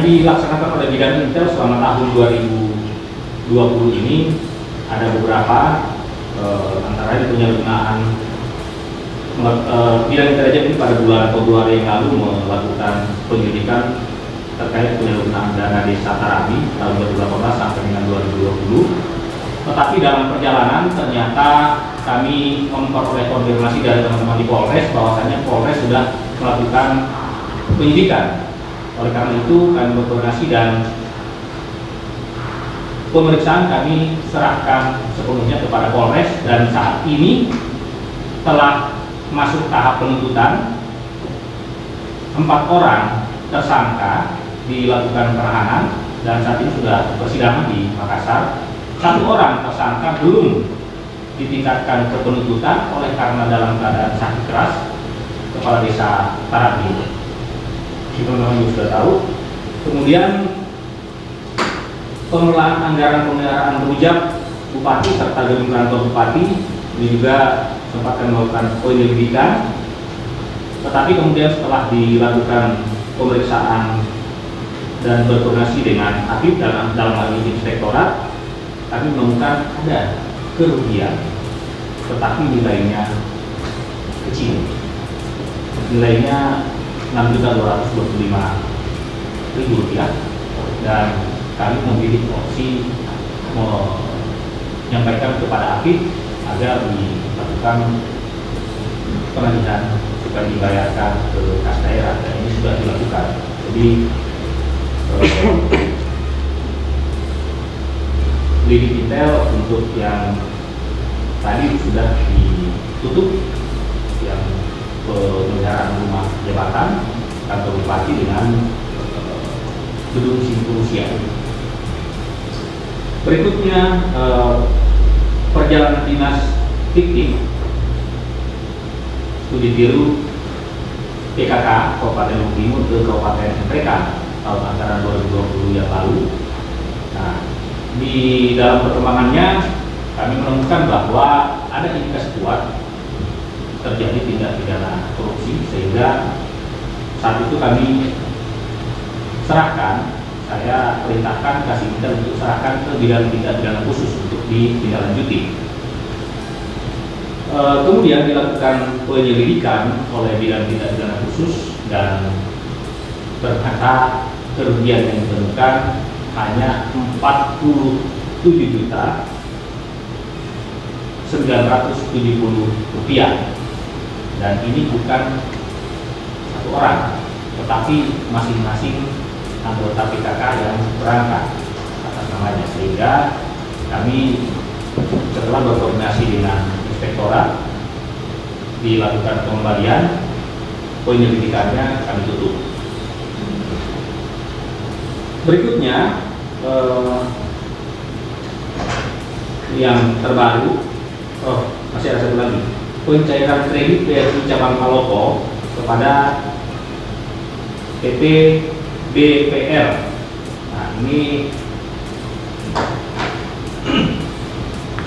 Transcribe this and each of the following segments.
dilaksanakan oleh bidang Intel selama tahun 2020 ini ada beberapa, antara lain penyalahgunaan. Bidang intelijen ini pada bulan Februari yang lalu melakukan penyelidikan terkait penyalahgunaan dana desa Tarabi tahun 2018 sampai dengan 2020. Tetapi dalam perjalanan ternyata kami memperoleh konfirmasi dari teman-teman di Polres bahwasanya Polres sudah melakukan penyidikan. Oleh karena itu kami berkoordinasi dan pemeriksaan kami serahkan sepenuhnya kepada Polres, dan saat ini telah masuk tahap penuntutan. 4 orang tersangka dilakukan penahanan dan saat ini sudah persidangan di Makassar. 1 orang tersangka belum ditingkatkan ke penuntutan oleh karena dalam keadaan sakit keras, kepala desa Tarabi. Teman-teman juga sudah tahu. Kemudian pengelolaan anggaran pemeliharaan rujak Bupati serta gedung kantor Bupati ini juga sempat kami melakukan penyelidikan, tetapi kemudian setelah dilakukan pemeriksaan dan berkoordinasi dengan Habib dalam hal ini inspektorat, kami menemukan ada kerugian, tetapi nilainya kecil, nilainya Rp6.225.000, dan kami memilih opsi menyampaikan kepada Habib agar dilakukan penagihan supaya dibayarkan ke kas daerah, dan ini sudah dilakukan. Jadi lidik Intel untuk yang tadi sudah ditutup, yang pemeliharaan rumah jabatan kantor bupati dengan gedung Simpusia. Berikutnya perjalanan dinas fiktif studi tiru PKK Kabupaten Luwu Timur ke Kabupaten NTK tahun anggaran 2020 yang lalu. Nah, di dalam perkembangannya kami menemukan bahwa ada indikasi kuat terjadi tindak pidana korupsi, sehingga saat itu kami serahkan, saya perintahkan Kasih Intel untuk serahkan ke bidang tindak pidana khusus untuk ditindaklanjuti. Kemudian dilakukan penyelidikan oleh bidang tindak pidana khusus, dan ternyata kerugian yang ditemukan hanya Rp47.970, dan ini bukan 1 orang, tetapi masing-masing anggota PKK yang berangkat atas namanya, sehingga kami setelah berkoordinasi dengan inspektorat dilakukan pengembalian, penyelidikannya kami tutup. Berikutnya yang terbaru, masih ada satu lagi, pencairan kredit BRI cabang Palopo kepada PT BPR. Nah, ini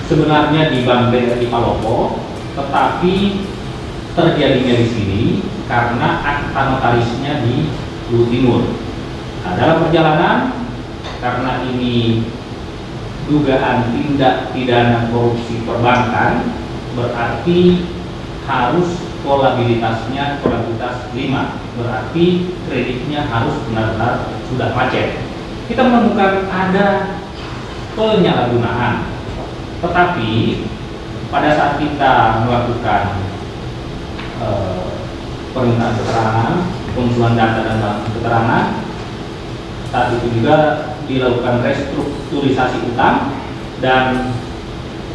sebenarnya di Bank BRI Palopo, tetapi terjadinya di sini karena akta notarisnya di Luwu Timur. Nah, dalam perjalanan, karena ini dugaan tindak pidana korupsi perbankan, berarti harus kolabilitasnya kolabilitas 5, berarti kreditnya harus benar-benar sudah macet. Kita menemukan ada penyalahgunaan, tetapi pada saat kita melakukan permintaan keterangan, pengumpulan data dan keterangan, saat itu juga dilakukan restrukturisasi utang dan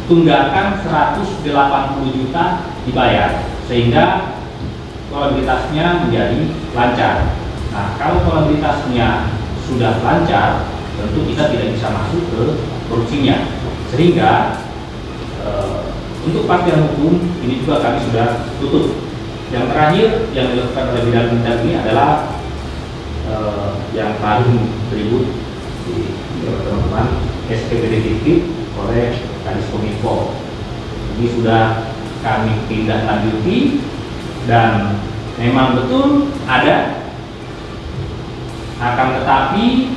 tunggakan 180 juta dibayar, sehingga kolabilitasnya menjadi lancar. Nah, kalau kolabilitasnya sudah lancar, tentu kita tidak bisa masuk ke korupsinya, sehingga untuk kepastian hukum ini juga kami sudah tutup. Yang terakhir yang dilakukan oleh bidang tindak ini adalah yang paling ribut di teman-teman SPPD fiktif oleh Kadis Kominfo. Ini sudah kami tindak lanjuti, dan memang betul ada Akan tetapi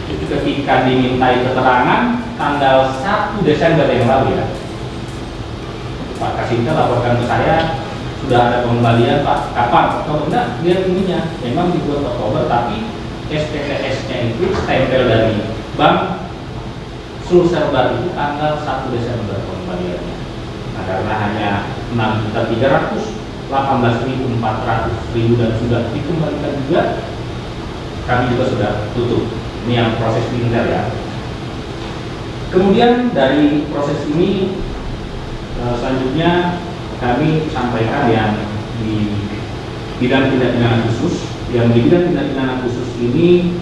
ketika dimintai keterangan tanggal 1 Desember yang lalu ya, Pak Kasinta laporkan ke saya sudah ada pengembalian Pak, kapan? Oktober? Enggak, lihat ininya memang dibuat Oktober, tapi STTS-nya itu stempel dari bank Sulselbar itu tanggal 1 Desember pengembaliannya. Nah, karena hanya 6.300, 18.400 dan sudah dikembalikan juga, kami juga sudah tutup. Ini yang proses inter ya. Kemudian dari proses ini selanjutnya kami sampaikan yang di bidang tindak pidana khusus. Yang di bidang tindak pidana khusus ini,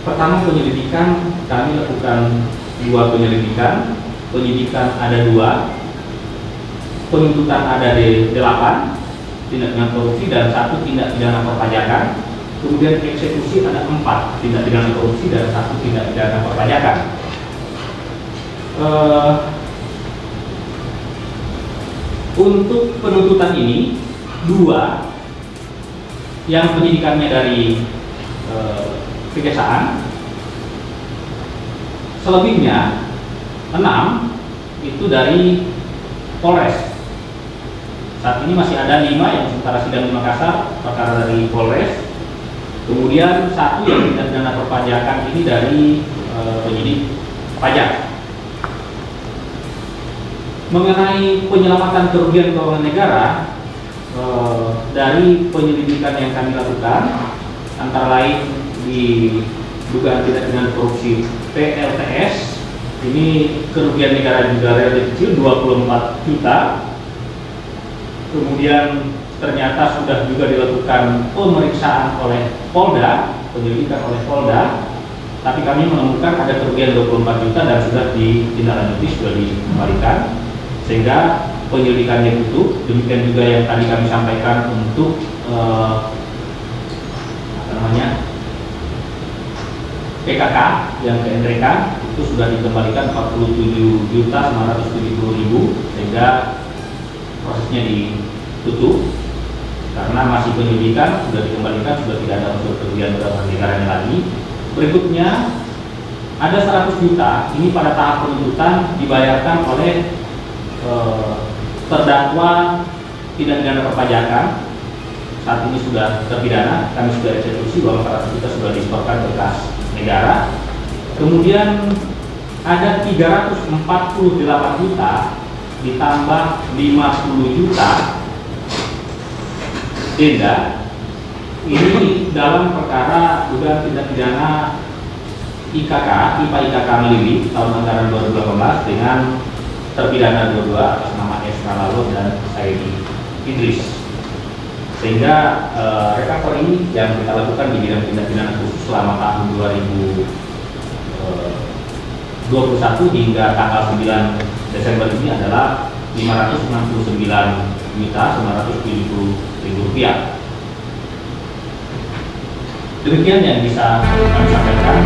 pertama penyelidikan, kami lakukan 2 penyelidikan. Penyidikan ada 2, penuntutan ada di 8 tindak pidana korupsi dan 1 tindak pidana perpajakan. Kemudian eksekusi ada 4 tindak pidana korupsi dan 1 tindak pidana perpajakan. Untuk penuntutan ini 2 yang penyidikannya dari kejaksaan, selebihnya 6 itu dari Polres. Saat ini masih ada 5 yang sementara sidang di Makassar, perkara dari Polres. Kemudian 1 yang tindak pidana perpajakan ini dari penyidik pajak. Mengenai penyelamatan kerugian keuangan negara, dari penyelidikan yang kami lakukan, antara lain di dugaan tindak pidana korupsi PLTS, ini kerugian negara juga relatif kecil, 24 juta. Kemudian ternyata sudah juga dilakukan pemeriksaan oleh Polda, penyelidikan oleh Polda, tapi kami menemukan ada kerugian 24 juta dan sudah ditindaklanjuti, sudah dikembalikan, sehingga penyelidikannya tutup. Demikian juga yang tadi kami sampaikan untuk PKK yang ke NRK itu sudah dikembalikan 47.970.000, sehingga prosesnya ditutup karena masih penyelidikan, sudah dikembalikan, sudah tidak ada unsur kerugian negaranya lagi. Berikutnya ada 100 juta, ini pada tahap penuntutan dibayarkan oleh terdakwa tindak pidana perpajakan. Saat ini sudah terpidana, kami sudah eksekusi bahwa 100 juta sudah disetorkan ke kas negara. Kemudian ada 348 juta ditambah 50 juta denda. Ini dalam perkara dugaan tindak pidana IKK, IPA IKK Melili tahun anggaran 2018 dengan terpidana dua-dua atas nama S. Nalalo dan Saidi Idris. Sehingga recovery yang kita lakukan di bidang tindak pidana khusus selama tahun 2021 hingga tanggal 9 Desember ini adalah 569.970.000 rupiah. Demikian yang bisa kami sampaikan.